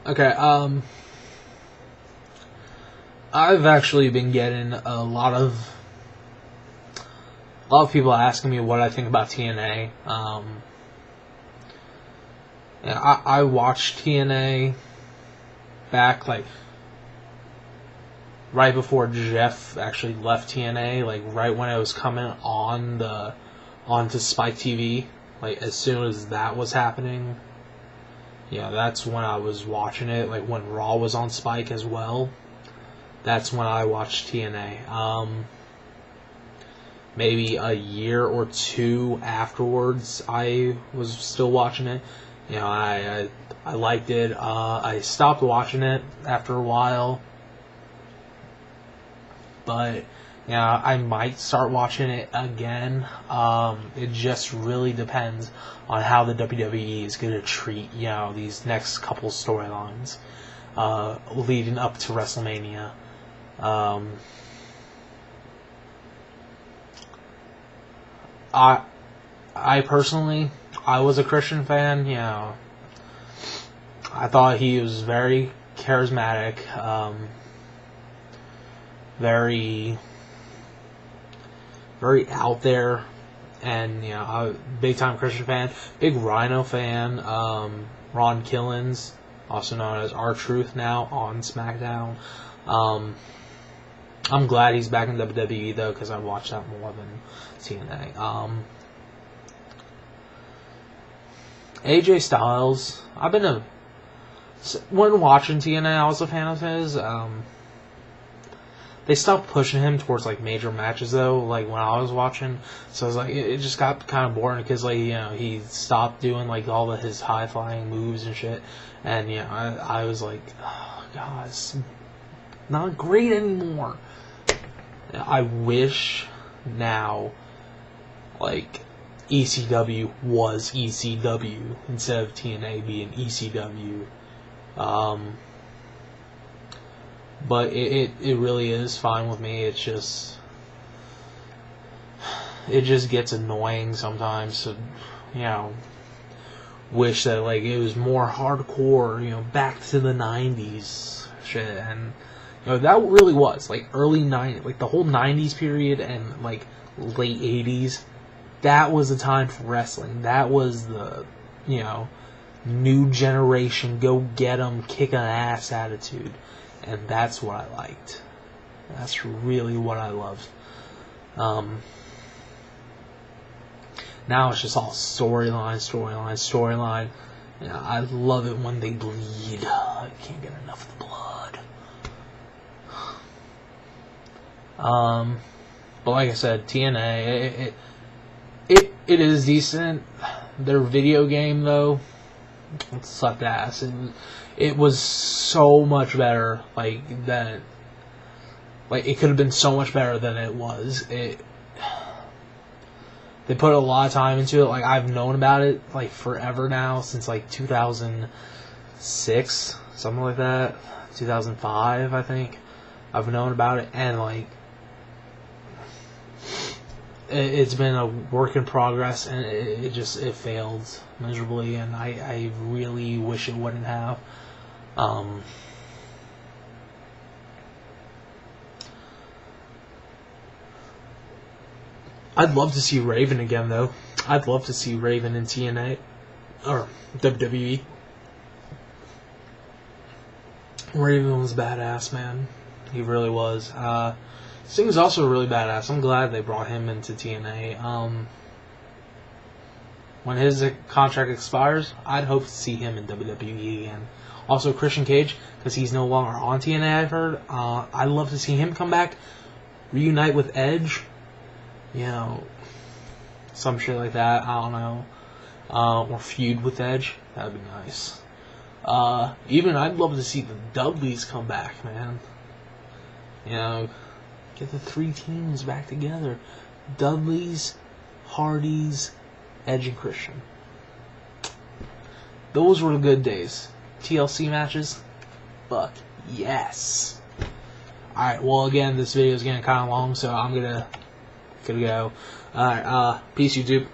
Okay, I've actually been getting a lot of people asking me what I think about TNA. And I watched TNA back, like, right before Jeff actually left TNA, like, right when it was coming onto Spike TV. Like, as soon as that was happening, yeah, that's when I was watching it. Like, when Raw was on Spike as well, that's when I watched TNA. Maybe a year or two afterwards, I was still watching it. You know, I liked it. I stopped watching it after a while, but yeah, I might start watching it again. It just really depends on how the WWE is going to treat, these next couple storylines leading up to WrestleMania. I personally, I was a Christian fan. I thought he was very charismatic, very out there, and a big time Christian fan, big Rhino fan. Ron Killens, also known as R-Truth now on SmackDown. I'm glad he's back in WWE though, because I watched that more than TNA. AJ Styles, when watching TNA, I was a fan of his. They stopped pushing him towards like major matches though, like when I was watching. So I was like, it just got kind of boring because he stopped doing like all of his high flying moves and shit, and I was like, oh, God, it's not great anymore. I wish now, like, ECW was ECW instead of TNA being ECW. But it really is fine with me. It just gets annoying sometimes to, wish that like it was more hardcore, back to the 90s shit. And that really was like early 90s, like the whole 90s period and like late 80s. That was the time for wrestling. That was the, new generation, go get 'em, kick an ass attitude. And that's what I liked. That's really what I loved. Now it's just all storyline. I love it when they bleed. I can't get enough of the blood. But like I said, TNA, it is decent. Their video game though, it sucked ass. It was so much better. Like it could have been so much better than it was. They put a lot of time into it. Like I've known about it like forever now, since like 2006, something like that. 2005, I think. I've known about it, and like it's been a work in progress, and it failed miserably, and I really wish it wouldn't have. I'd love to see Raven again, though. I'd love to see Raven in TNA or WWE. Raven was badass, man. He really was. Sting was also really badass. I'm glad they brought him into TNA. When his contract expires, I'd hope to see him in WWE again. Also, Christian Cage, because he's no longer on TNA, I've heard. I'd love to see him come back, reunite with Edge. Some shit like that. I don't know. Or feud with Edge. That'd be nice. Even I'd love to see the Dudleys come back, man. Get the three teams back together. Dudleys, Hardys, Edge, and Christian. Those were the good days. TLC matches? Fuck yes. Alright, well again, this video is getting kind of long, so I'm gonna go. Alright, peace YouTube.